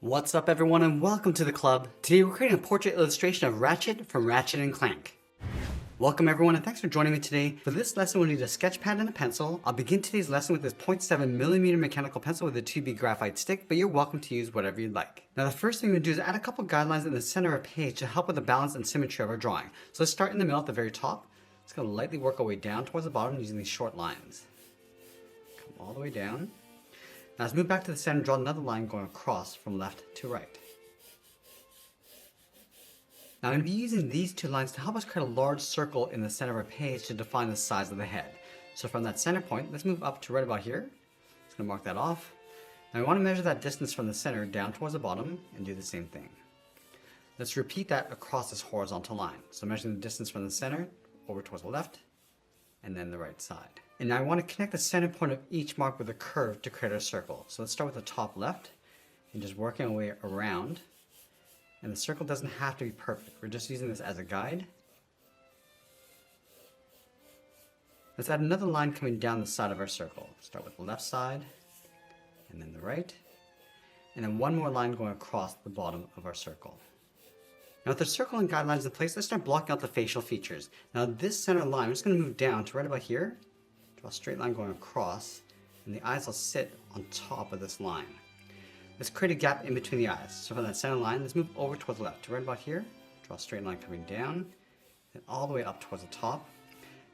What's up everyone and welcome to the club. Today we're creating a portrait illustration of Ratchet from Ratchet and Clank. Welcome everyone and thanks for joining me today. For this lesson we'll need a sketch pad and a pencil. I'll begin today's lesson with this 0.7mm mechanical pencil with a 2B graphite stick, but you're welcome to use whatever you'd like. Now the first thing we're going to do is add a couple guidelines in the center of a page to help with the balance and symmetry of our drawing. So let's start in the middle at the very top. Just going to lightly work our way down towards the bottom using these short lines. Come all the way down. Now let's move back to the center and draw another line going across from left to right. Now I'm going to be using these two lines to help us create a large circle in the center of our page to define the size of the head. So from that center point, let's move up to right about here. Just going to mark that off. Now we want to measure that distance from the center down towards the bottom and do the same thing. Let's repeat that across this horizontal line. So measuring the distance from the center over towards the left and then the right side. And now I want to connect the center point of each mark with a curve to create a circle. So let's start with the top left and just working our way around. And the circle doesn't have to be perfect. We're just using this as a guide. Let's add another line coming down the side of our circle. Start with the left side and then the right. And then one more line going across the bottom of our circle. Now with the circle and guidelines in place, let's start blocking out the facial features. Now this center line, we're just going to move down to right about here. Draw a straight line going across, and the eyes will sit on top of this line. Let's create a gap in between the eyes. So from that center line, let's move over towards the left to right about here. Draw a straight line coming down, and all the way up towards the top.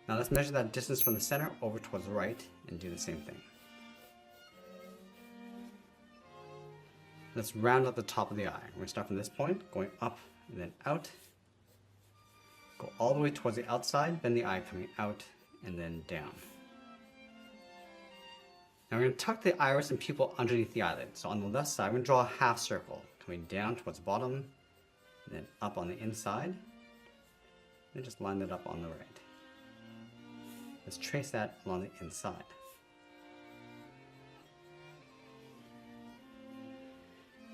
Now let's measure that distance from the center over towards the right and do the same thing. Let's round up the top of the eye. We're going to start from this point, going up and then out. Go all the way towards the outside, bend the eye coming out and then down. Now we're going to tuck the iris and pupil underneath the eyelid. So on the left side, we're going to draw a half circle, coming down towards the bottom, and then up on the inside, and just line that up on the right. Let's trace that along the inside.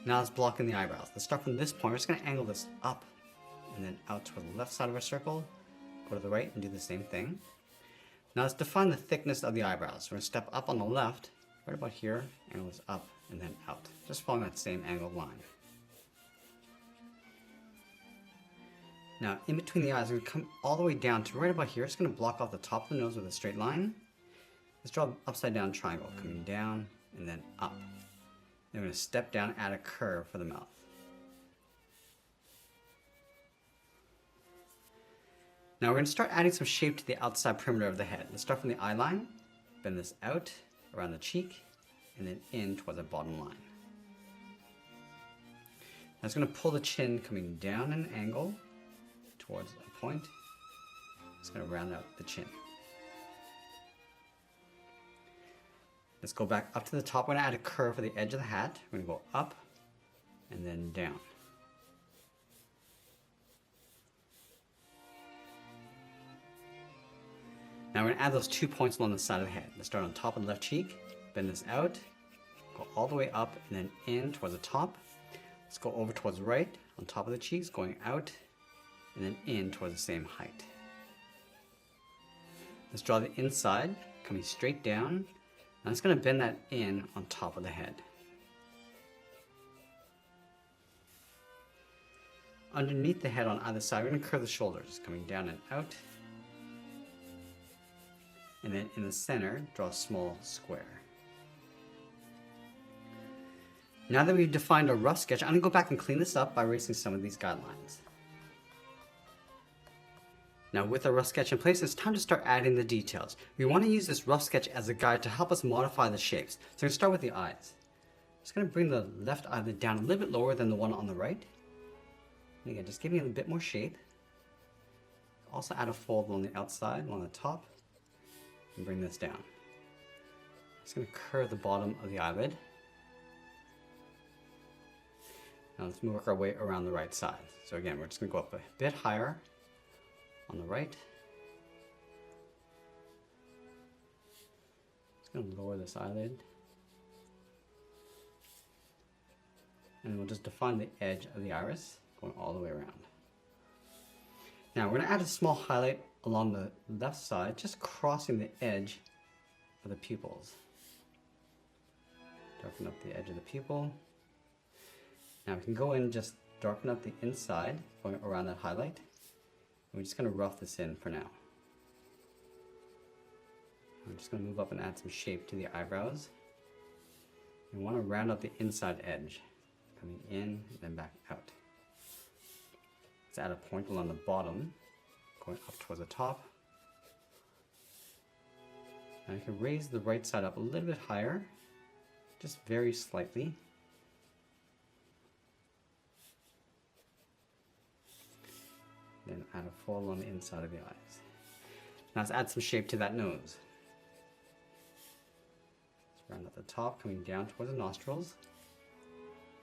Now let's block in the eyebrows. Let's start from this point. We're just going to angle this up and then out toward the left side of our circle, go to the right and do the same thing. Now let's define the thickness of the eyebrows. We're going to step up on the left, right about here, angle this up and then out, just following that same angled line. Now in between the eyes, we're going to come all the way down to right about here. It's going to block off the top of the nose with a straight line. Let's draw an upside down triangle, coming down and then up. Then we're going to step down, add a curve for the mouth. Now we're going to start adding some shape to the outside perimeter of the head. Let's start from the eye line, bend this out around the cheek, and then in towards the bottom line. Now it's going to pull the chin coming down an angle towards a point. It's going to round out the chin. Let's go back up to the top. We're going to add a curve for the edge of the hat. We're going to go up and then down. Now we're going to add those 2 points along the side of the head. Let's start on top of the left cheek, bend this out, go all the way up and then in towards the top. Let's go over towards the right, on top of the cheeks, going out and then in towards the same height. Let's draw the inside, coming straight down. Now it's going to bend that in on top of the head. Underneath the head on either side, we're going to curve the shoulders, coming down and out. And then in the center, draw a small square. Now that we've defined a rough sketch, I'm going to go back and clean this up by erasing some of these guidelines. Now with our rough sketch in place, it's time to start adding the details. We want to use this rough sketch as a guide to help us modify the shapes. So I'm going to start with the eyes. I'm just going to bring the left eyelid down a little bit lower than the one on the right. And again, just giving it a bit more shape. Also add a fold along the outside, along the top. And bring this down. Just going to curve the bottom of the eyelid. Now let's work our way around the right side. So again, we're just going to go up a bit higher on the right. Just going to lower this eyelid. And then we'll just define the edge of the iris, going all the way around. Now we're going to add a small highlight along the left side, just crossing the edge of the pupils. Darken up the edge of the pupil. Now we can go in and just darken up the inside, going around that highlight. We're just going to rough this in for now. I'm just going to move up and add some shape to the eyebrows. We want to round out the inside edge, coming in and then back out. Let's add a point along the bottom, going up towards the top. Now I can raise the right side up a little bit higher, just very slightly. Then add a fold on the inside of the eyes. Now let's add some shape to that nose. Let's round at the top, coming down towards the nostrils,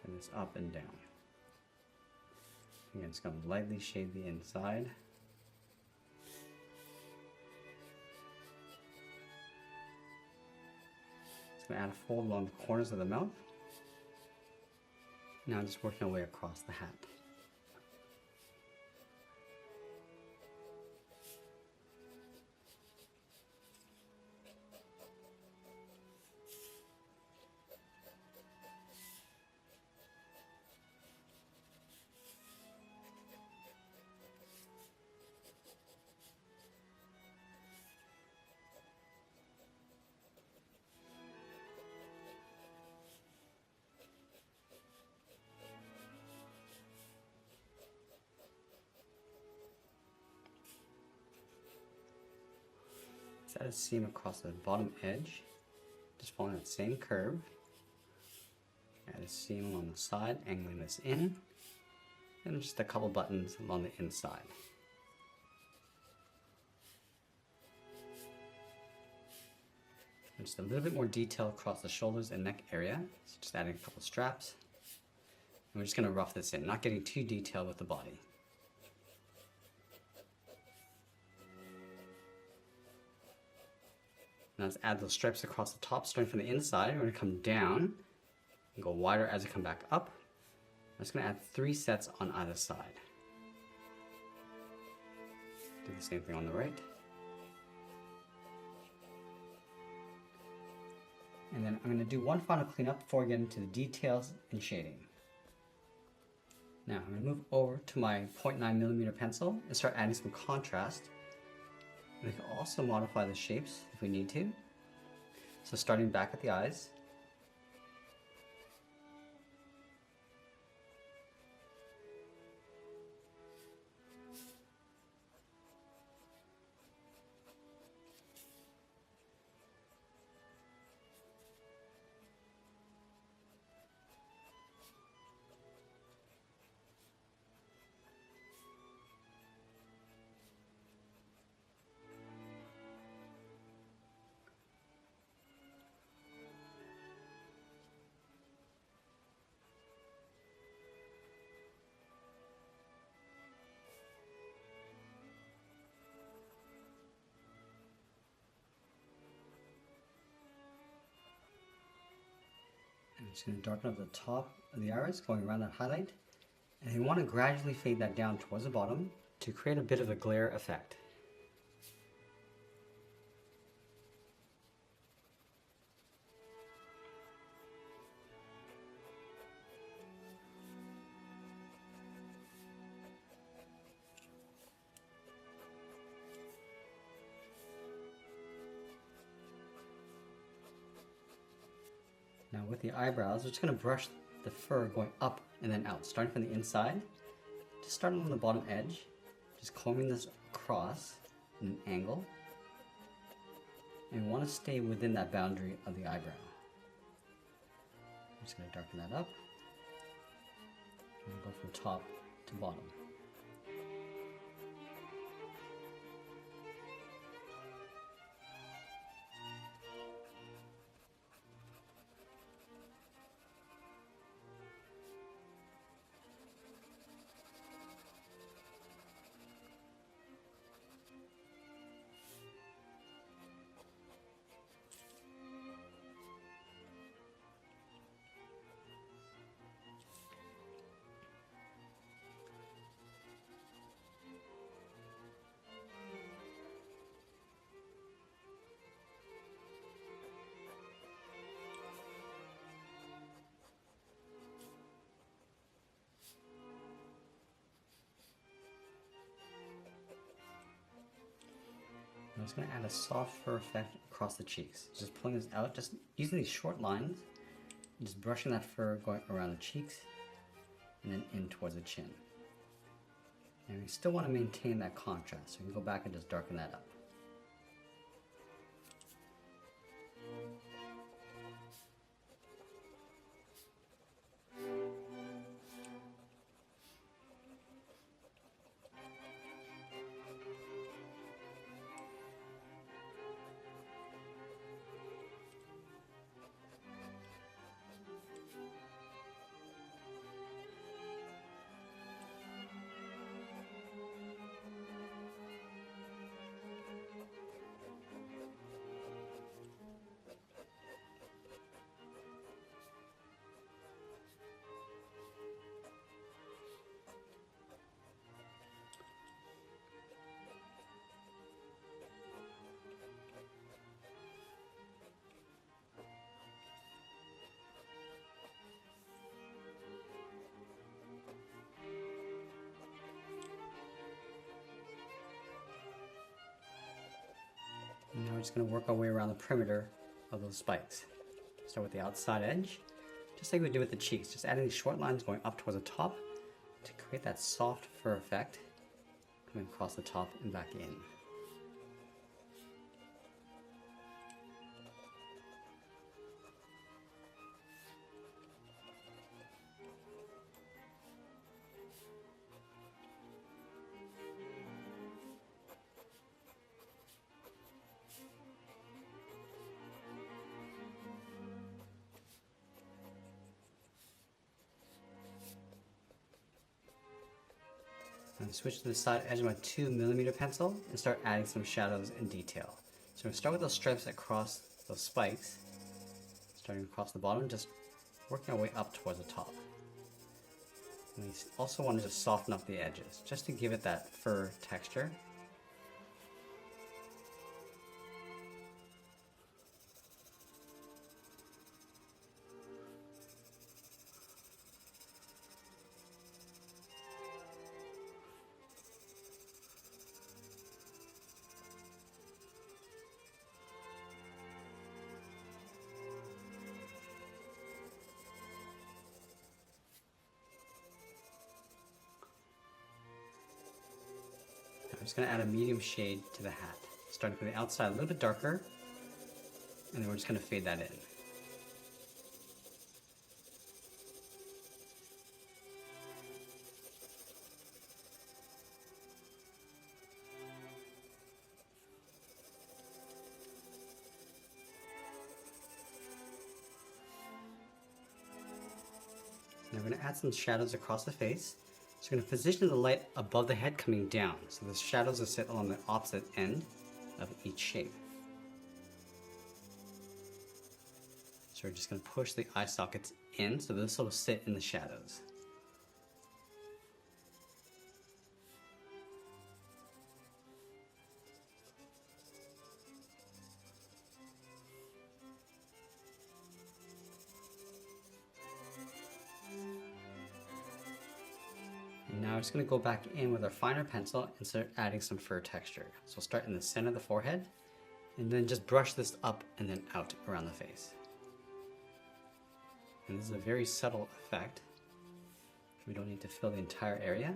and it's up and down. Again, just going to lightly shade the inside. Just going to add a fold along the corners of the mouth. Now just working our way across the hat. Add a seam across the bottom edge, just following that same curve. Add a seam along the side, angling this in, and just a couple buttons along the inside. And just a little bit more detail across the shoulders and neck area, so just adding a couple straps. And we're just going to rough this in, not getting too detailed with the body. Now let's add those stripes across the top, starting from the inside. We're going to come down and go wider as we come back up. I'm just going to add 3 sets on either side. Do the same thing on the right. And then I'm going to do one final cleanup before we get into the details and shading. Now I'm going to move over to my 0.9mm pencil and start adding some contrast. We can also modify the shapes if we need to. So starting back at the eyes. I'm just going to darken up the top of the iris, going around that highlight. And you want to gradually fade that down towards the bottom to create a bit of a glare effect. Now with the eyebrows, we're just going to brush the fur going up and then out, starting from the inside. Just starting on the bottom edge, just combing this across in an angle. And we want to stay within that boundary of the eyebrow. I'm just going to darken that up and go from top to bottom. I'm just going to add a soft fur effect across the cheeks. Just pulling this out, just using these short lines, and just brushing that fur going around the cheeks and then in towards the chin. And we still want to maintain that contrast, so we can go back and just darken that up. And now we're just going to work our way around the perimeter of those spikes. Start with the outside edge, just like we did with the cheeks, just adding these short lines going up towards the top to create that soft fur effect, coming across the top and back in. I'm going to switch to the side edge of my 2mm pencil and start adding some shadows and detail. So I'm going to start with those stripes across those spikes, starting across the bottom, just working our way up towards the top. And we also want to just soften up the edges, just to give it that fur texture. I'm just going to add a medium shade to the hat, starting from the outside a little bit darker, and then we're just going to fade that in. Now we're going to add some shadows across the face. So we're going to position the light above the head coming down, so the shadows will sit along the opposite end of each shape. So we're just going to push the eye sockets in, so this will sit in the shadows. Now we're just going to go back in with our finer pencil and start adding some fur texture. So we'll start in the center of the forehead and then just brush this up and then out around the face. And this is a very subtle effect. We don't need to fill the entire area.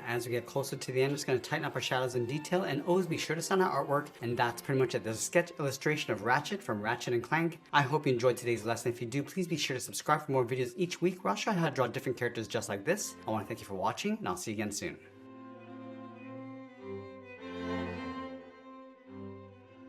as we get closer to the end, just going to tighten up our shadows in detail, and always be sure to sign our artwork. And that's pretty much it. There's a sketch illustration of Ratchet from Ratchet and Clank. I hope you enjoyed today's lesson. If you do, please be sure to subscribe for more videos each week where I'll show you how to draw different characters just like this. I want to thank you for watching, and I'll see you again soon.